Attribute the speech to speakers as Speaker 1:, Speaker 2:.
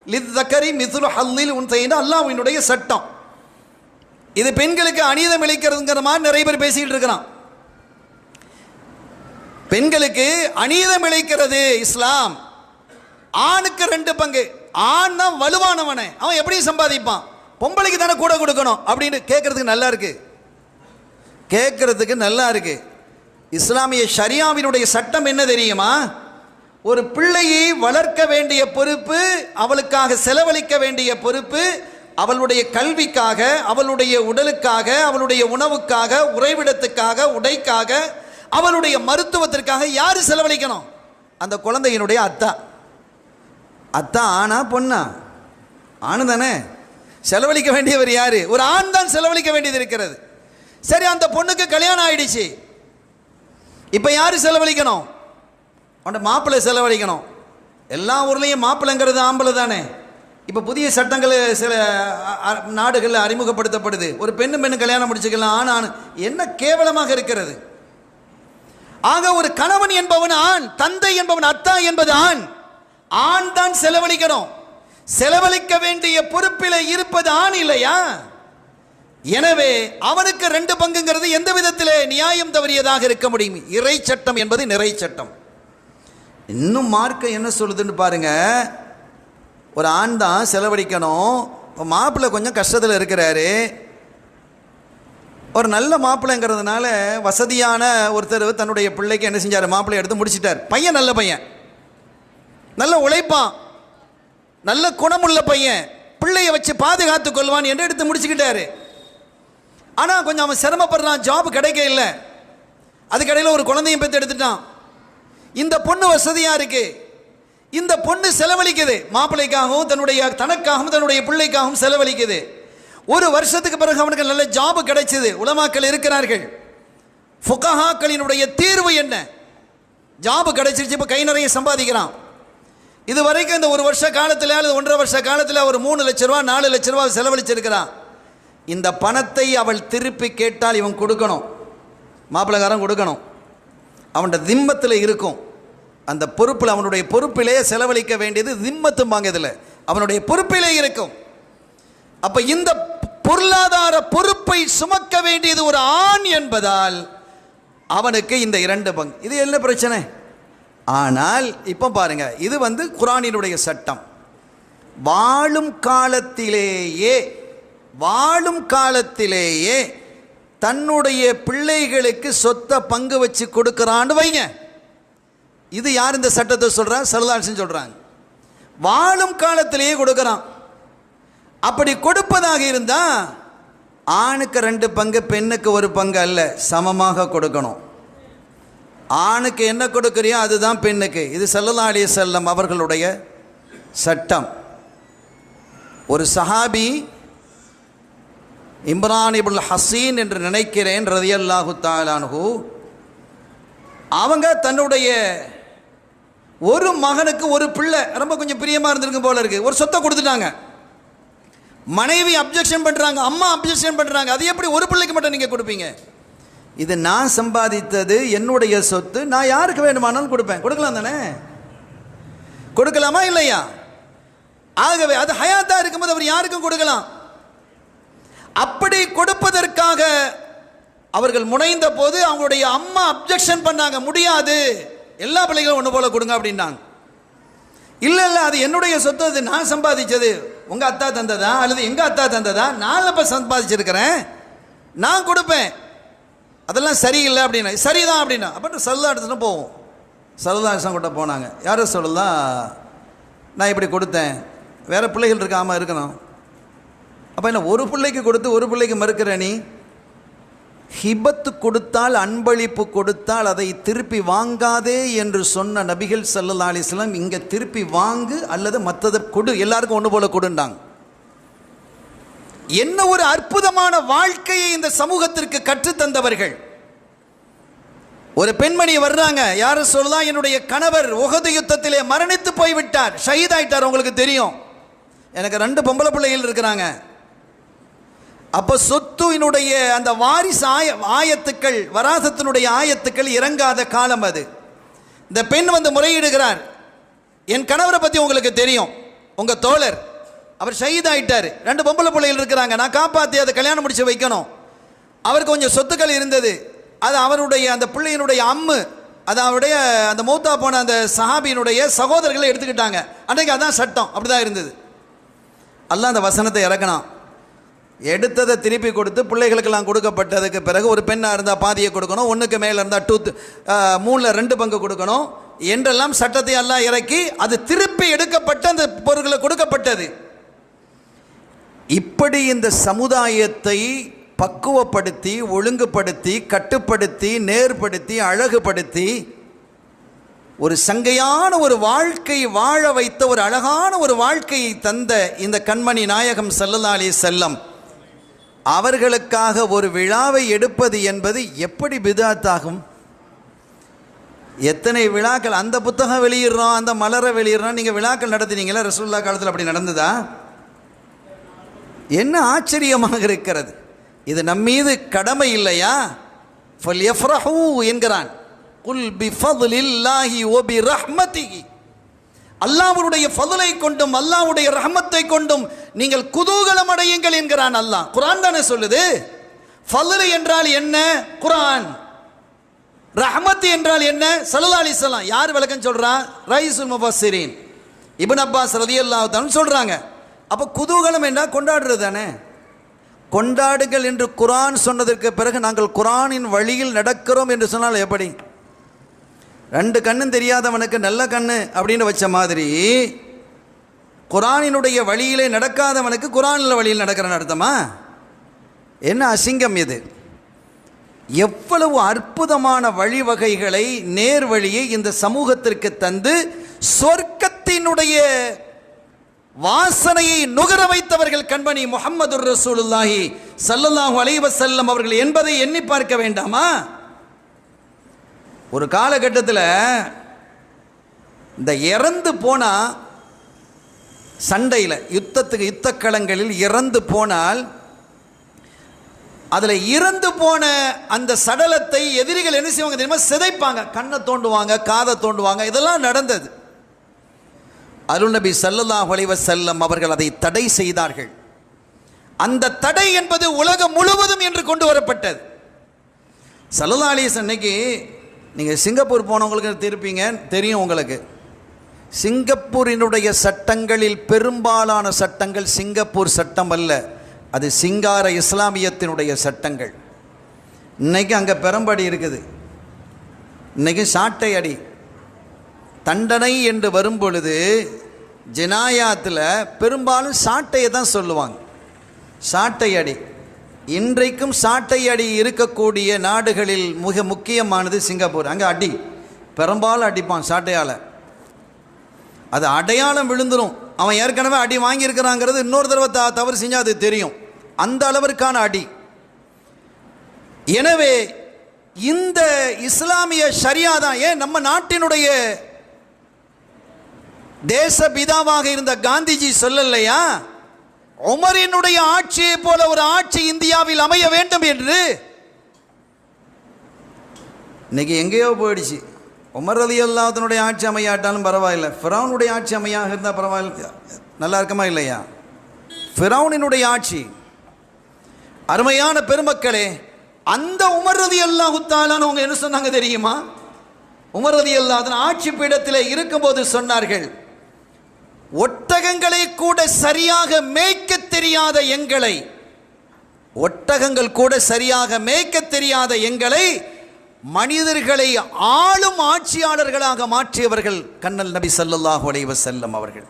Speaker 1: லித்தக்கரி மிதுலு ஹல்லில் உன்சைன்னு அல்லாஹ்வினுடைய சட்டம். இது பெண்களுக்கு அநீதம் இழைக்கிறதுங்கிற மாதிரி நிறைய பேர் பேசிக்கிட்டு இருக்கிறான். பெண்களுக்கு அநீதம் இழைக்கிறது இஸ்லாம். ஆணுக்கு 2 பங்கு. ஆண் தான் வலுவானவனே, அவன் எப்படி சம்பாதிப்பான், பொம்பளைக்கு தானே கூட கொடுக்கணும் அப்படின்னு கேட்கறதுக்கு நல்லா இருக்கு. கேட்கறதுக்கு நல்லா இருக்கு. இஸ்லாமிய ஷரியாவினுடைய சட்டம் என்ன தெரியுமா? ஒரு பிள்ளையை வளர்க்க வேண்டிய பொறுப்பு, அவளுக்காக செலவழிக்க வேண்டிய பொறுப்பு, அவளுடைய கல்விக்காக, அவளுடைய உடலுக்காக, அவளுடைய உணவுக்காக, உறைவிடத்துக்காக, உடைக்காக, அவளுடைய மருத்துவத்திற்காக யார் செலவழிக்கணும்? அந்த குழந்தையினுடைய அத்தா. அத்தா ஆனா பொண்ணா? ஆணு தானே. செலவழிக்க வேண்டியவர் யாரு? ஒரு ஆண் தான் செலவழிக்க வேண்டியது இருக்கிறது. சரி, அந்த பொண்ணுக்கு கல்யாணம் ஆயிடுச்சு, இப்போ யாரு செலவழிக்கணும்? அவன் மாப்பிள்ளை செலவழிக்கணும். எல்லா ஊர்லேயும் மாப்பிள்ளைங்கிறது ஆம்பளை தானே. இப்போ புதிய சட்டங்கள் சில நாடுகளில் அறிமுகப்படுத்தப்படுது. ஒரு பெண்ணு கல்யாணம் முடிச்சுக்கலாம், ஆண். என்ன கேவலமாக இருக்கிறது. ஆக ஒரு கணவன் என்பவன் ஆண், தந்தை என்பவன் அத்தா என்பது ஆண். ஆண் தான் செலவழிக்கணும். செலவழிக்க வேண்டிய பொறுப்பில் இருப்பது ஆண் இல்லையா? எனவே அவனுக்கு 2 பங்குங்கிறது எந்த விதத்திலே நியாயம் தவறியதாக இருக்க முடியும்? இறை சட்டம் என்பது நிறை சட்டம். இன்னும் மார்க்கம் என்ன சொல்லுதுன்னு பாருங்க. ஒரு ஆண் தான் செலவழிக்கணும். மாப்பிள்ளை கொஞ்சம் கஷ்டத்தில் இருக்கிறாரு. ஒரு நல்ல மாப்பிள்ளைங்கிறதுனால வசதியான ஒருத்தர் தன்னுடைய பிள்ளைக்கு என்ன செஞ்சார்? மாப்பிள்ளை எடுத்து முடிச்சிட்டார். பையன் நல்ல பையன், நல்ல உழைப்பான், நல்ல குணமுள்ள பையன், பிள்ளையை வச்சு பாதுகாத்து கொள்வான் என்று எடுத்து முடிச்சுக்கிட்டாரு. ஆனால் கொஞ்சம் அவன் சிரமப்படுறான், ஜாப் கிடைக்க இல்லை. அதுக்கடையில் ஒரு குழந்தையும் பெற்று எடுத்துட்டான். இந்த பொண்ணு வசதியாக இருக்கு, இந்த பொண்ணு செலவழிக்குது, மாப்பிள்ளைக்காகவும் தனக்காகவும் தன்னுடைய பிள்ளைக்காகவும் செலவழிக்குது. ஒரு வருஷத்துக்கு பிறகு அவனுக்கு நல்ல ஜாப் கிடைச்சது. உலமாக்கள் இருக்கிறார்கள். ஃபுகஹாக்களினுடைய தீர்வு என்ன? ஜாப் கிடைச்சிருச்சு, இப்போ கை நிறைய சம்பாதிக்கிறான். இது வரைக்கும் இந்த 1 வருஷ காலத்தில் அல்லது 1.5 வருஷ காலத்தில் ஒரு 3 லட்ச ரூபா 4 லட்ச ரூபா செலவழிச்சிருக்கிறான். இந்த பணத்தை அவள் திருப்பி கேட்டால் இவன் கொடுக்கணும், மாப்பிள்ளைக்காரன் கொடுக்கணும். அவனோட திம்மத்தில் இருக்கும். அந்த பொறுப்பில், அவனுடைய பொறுப்பிலே செலவழிக்க வேண்டியது திம்மத்தும்பாங்க, இதில் அவனுடைய பொறுப்பிலே இருக்கும். அப்போ இந்த பொருளாதார பொறுப்பை சுமக்க வேண்டியது ஒரு ஆண் என்பதால் அவனுக்கு இந்த 2 பங்கு. இது என்ன பிரச்சனை? ஆனால் இப்போ பாருங்க, இது குர்ஆனினுடைய சட்டம். வாழும் காலத்திலேயே தன்னுடைய பிள்ளைகளுக்கு சொத்தை பங்கு வச்சு கொடுக்கிறான்னு வைங்க. இது யார் இந்த சட்டத்தை சொல்றா? ஸல்லல்லாஹு அலைஹி வஸல்லம் சொல்றாங்க. வாழும் காலத்திலேயே கொடுக்கிறான். அப்படி கொடுப்பதாக இருந்தா ஆணுக்கு 2 பங்கு, பெண்ணுக்கு 1 பங்கு அல்ல, சமமாக கொடுக்கணும். ஆணுக்கு என்ன கொடுக்குறியோ அதுதான் பெண்ணுக்கு. இது ஸல்லல்லாஹு அலைஹி வஸல்லம் அவர்களுடைய சட்டம். ஒரு சஹாபி இம்ரான் இப்னு ஹசீன் என்று நினைக்கிறேன் ரலியல்லாஹு தஆலா அன்ஹு, அவங்க தன்னுடைய ஒரு மகனுக்கு ஒரு பிள்ளை ரொம்ப கொஞ்சம் பிரியமாக இருந்திருக்கு போல இருக்கு, ஒரு சொத்தை கொடுத்துட்டாங்க. மனைவி அப்ஜெக்ஷன் பண்ணுறாங்க, அம்மா அப்ஜெக்ஷன் பண்ணுறாங்க. அது எப்படி ஒரு பிள்ளைக்கு மட்டும் நீங்கள் கொடுப்பீங்க? இது நான் சம்பாதித்தது, என்னுடைய சொத்து, நான் யாருக்கு வேண்டுமானாலும் கொடுப்பேன். கொடுக்கலாம் தானே? கொடுக்கலாமா இல்லையா? ஆகவே அது ஹயாத்தா இருக்கும்போது அவர் யாருக்கும் கொடுக்கலாம். அப்படி கொடுப்பதற்காக அவர்கள் முனைந்த போது அவங்களுடைய அம்மா அப்ஜெக்ஷன் பண்ணாங்க, முடியாது, எல்லா பிள்ளைகளும் ஒன்று போல கொடுங்க அப்படின்னாங்க. இல்லை அது என்னுடைய சொத்து, அது நான் சம்பாதிச்சது, உங்கள் அத்தா தந்ததா அல்லது எங்கள் அத்தா தந்ததா, நான் இப்போ சம்பாதிச்சிருக்கிறேன், நான் கொடுப்பேன், அதெல்லாம் சரியில்லை அப்படின்னா. சரிதான் அப்படின்னா அப்புறம் ஸல்லல்லாஹு அலைஹி வஸல்லம் போவோம். ஸல்லல்லாஹு அலைஹி வஸல்லம் கிட்ட போனாங்க. யாரும் சொல்லலாம், நான் இப்படி கொடுத்தேன், வேறு பிள்ளைகள் இருக்காமல் இருக்கணும். அப்போ என்ன, ஒரு பிள்ளைக்கு கொடுத்து ஒரு பிள்ளைக்கு மறுக்கிற நீ? ஹிபத்து கொடுத்தால், அன்பளிப்பு கொடுத்தால் அதை திருப்பி வாங்காதே என்று சொன்ன நபிகள் ஸல்லல்லாஹு அலைஹி வஸல்லம் இங்கே திருப்பி வாங்கு அல்லது மற்றதை கொடு, எல்லாருக்கும் ஒன்று போல கொடுண்டாங்க. என்ன ஒரு அற்புதமான வாழ்க்கையை இந்த சமூகத்திற்கு கற்றுத்தந்தவர்கள். ஒரு பெண்மணி வர்றாங்க, யாரும் சொல்லலாம், என்னுடைய கணவர் உஹது யுத்தத்திலே மரணித்து போய்விட்டார், ஷஹீதாயிட்டார், உங்களுக்கு தெரியும், எனக்கு 2 பொம்பளை பிள்ளைகள் இருக்கிறாங்க. அப்போ சொத்துனுடைய அந்த வாரிசு ஆயத்துக்கள், வராசத்தினுடைய ஆயத்துக்கள் இறங்காத காலம் அது. இந்த பெண் முறையிடுகிறார், என் கணவரை பற்றி உங்களுக்கு தெரியும், உங்க தோழர் அவர் ஷஹீதாயிட்டார், 2 பொம்பளை பிள்ளைகள் இருக்கிறாங்க, நான் காப்பாற்றி அதை கல்யாணம் முடிச்சு வைக்கணும். அவருக்கு கொஞ்சம் சொத்துக்கள் இருந்தது, அது அவருடைய அந்த பிள்ளையினுடைய அம்மு, அது அவருடைய அந்த மௌத்தா போன அந்த சஹாபியினுடைய சகோதரர்களை எடுத்துக்கிட்டாங்க. அன்றைக்கு அதான் சட்டம், அப்படிதான் இருந்தது. அல்லாஹ் அந்த வசனத்தை இறக்கணும். எடுத்ததை திருப்பி கொடுத்து பிள்ளைகளுக்கெல்லாம் கொடுக்கப்பட்டதுக்கு பிறகு ஒரு பெண்ணாக இருந்தால் பாதியை கொடுக்கணும், 1க்கு மேலே இருந்தால் 3ல் 2 பங்கு கொடுக்கணும் என்றெல்லாம் சட்டத்தை எல்லாம் இறக்கி அது திருப்பி எடுக்கப்பட்ட அந்த பொருட்களை கொடுக்கப்பட்டது. இப்படி இந்த சமுதாயத்தை பக்குவப்படுத்தி ஒழுங்குபடுத்தி கட்டுப்படுத்தி நேர்படுத்தி அழகுபடுத்தி ஒரு சங்கையான ஒரு வாழ்க்கை வாழ வைத்த ஒரு அழகான ஒரு வாழ்க்கையை தந்த இந்த கண்மணி நாயகம் ஸல்லல்லாஹு அலைஹி வஸல்லம் அவர்களுக்காக ஒரு விழாவை எடுப்பது என்பது எப்படி பித்அத்தாகும்? எத்தனை விழாக்கள், அந்த புத்தகம் வெளியிடுறோம், அந்த மலரை வெளியிடுறோம், நீங்கள் விழாக்கள் நடத்தினீங்களா? ரசூலுல்லாஹ் காலத்தில் அப்படி நடந்ததா? என்ன ஆச்சரியமாக இருக்கிறது. இது நம்மீது கடமை இல்லையா? ஃபல்யஃப்ரஹூ என்கிறான். குல் பிஃபத்லில்லாஹி வ பிரஹ்மதிஹி, அல்லாஹ்வுடைய ஃபضலை கொண்டும் அல்லாஹ்வுடைய ரஹமத்தை கொண்டும் நீங்கள் குதூகலம் அடையுங்கள் என்கிறான் அல்லாஹ். குர்ஆன் தானே சொல்லுது. ஃபضல் என்றால் என்ன? குர்ஆன். ரஹமத் என்றால் என்ன? ஸல்லல்லாஹு அலைஹி வஸல்லம். யார் விளக்கம் சொல்றா? ரைஸுல் முஃபஸ்ஸிரீன் இப்னு அப்பாஸ் ரலியல்லாஹு தஆலா சொல்றாங்க. அப்போ குதூகலம் என்றால் கொண்டாடுறது தானே. கொண்டாடுங்கள் என்று குர்ஆன் சொன்னதற்கு பிறகு நாங்கள் குர்ஆனின் வழியில் நடக்கிறோம் என்று சொன்னால் எப்படி? 2 கண்ணும் தெரியாதவனுக்கு நல்ல கண்ணு அப்படின்னு வச்ச மாதிரி குர்ஆனினுடைய வழியிலே நடக்காதவனுக்கு குர்ஆனில் வழியில் நடக்கிறன்னு அர்த்தமா? என்ன அசிங்கம் இது! எவ்வளவு அற்புதமான வழிவகைகளை நேர்வழியை இந்த சமூகத்திற்கு தந்து சொர்க்கத்தினுடைய வாசனையை நுகர வைத்தவர்கள் கண்மணி முஹம்மதுர் ரசூலுல்லாஹி ஸல்லல்லாஹு அலைஹி வஸல்லம் அவர்கள் என்பதை எண்ணி பார்க்க வேண்டாமா? ஒரு காலகட்டத்தில் இந்த இறந்து போனால் சண்டையில் யுத்தக்களங்களில் இறந்து போனால் அதில் இறந்து போன அந்த சடலத்தை எதிரிகள் என்ன செய்வாங்க தெரியுமா? சிதைப்பாங்க, கண்ணை தோண்டுவாங்க, காதை தோண்டுவாங்க. இதெல்லாம் நடந்தது. அருள் நபி ஸல்லல்லாஹு அலைஹி வஸல்லம் அவர்கள் அதை தடை செய்தார்கள். அந்த தடை என்பது உலகம் முழுவதும் என்று கொண்டு வரப்பட்டது. ஸல்லல்லாஹு அலைஹி வஸல்லம் இன்னைக்கு நீங்கள் சிங்கப்பூர் போனவங்களுக்கு திருப்பீங்க தெரியும். உங்களுக்கு சிங்கப்பூரினுடைய சட்டங்களில் பெரும்பாலான சட்டங்கள் சிங்கப்பூர் சட்டம் அல்ல, அது சிங்கார இஸ்லாமியத்தினுடைய சட்டங்கள். இன்னைக்கு அங்கே பெரம்படி இருக்குது, இன்னைக்கு சாட்டை அடி தண்டனை என்று வரும் பொழுது ஜினாயாத்தில் பெரும்பாலும் சாட்டையை தான் சொல்லுவாங்க. சாட்டை அடி இன்றைக்கும் சாட்டை அடி இருக்கக்கூடிய நாடுகளில் மிக முக்கியமானது சிங்கப்பூர். அங்கே அடி பெரும்பாலும் அடிப்பான் சாட்டையால். அது அடையாளம் விழுந்துடும். அவன் ஏற்கனவே அடி வாங்கியிருக்கிறாங்கிறது இன்னொரு தடவை தவறு செஞ்சால் அது தெரியும். அந்த அளவிற்கான அடி. எனவே இந்த இஸ்லாமிய ஷரியா தான். ஏன் நம்ம நாட்டினுடைய தேச பிதாவாக இருந்த காந்திஜி சொல்லலையா, உமரினுடைய ஆட்சியை போல ஒரு ஆட்சி இந்தியாவில் அமைய வேண்டும் என்று? இன்னைக்கு எங்கேயோ போயிடுச்சு. உமர் ரலியல்லாஹு அன்ஹுடைய ஆட்சி அமையாட்டாலும் பரவாயில்லை, ஃபிரௌனுடைய ஆட்சி அமையாக இருந்தால் பரவாயில்லை, நல்லா இருக்குமா இல்லையா? ஃபிரௌனினுடைய ஆட்சி. அருமையான பெருமக்களே, அந்த உமர் ரலியல்லாஹு தஆலா அவங்க என்ன சொன்னாங்க தெரியுமா? உமர் ரலியல்லாஹு அன்ஹு ஆட்சி பீடத்தில் இருக்கும்போது சொன்னார்கள், ஒட்டகங்களை கூட சரியாக மேய்க்க தெரியாத எங்களை, ஒட்டகங்கள் கூட சரியாக மேய்க்க தெரியாத எங்களை மனிதர்களை ஆளும் ஆட்சியாளர்களாக மாற்றியவர்கள் கண்ணல் நபி ஸல்லல்லாஹு அலைஹி வஸல்லம் அவர்கள்.